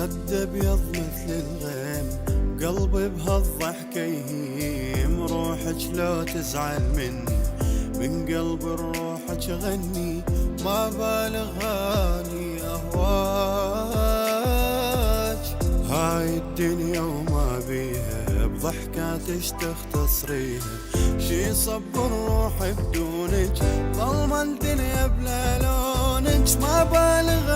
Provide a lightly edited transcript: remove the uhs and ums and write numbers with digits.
خد ابيض مثل الغيم، قلبي بهالضحكة يهيم. روحك لو تزعل مني، من قلب روحك غني. ما بالغ اني اهواك، هاي الدنيا وما بيها، بضحكاتش تختصريها. شي صبر روحي بدونك، ظلمة الدنيا بلا لونك. ما بالغ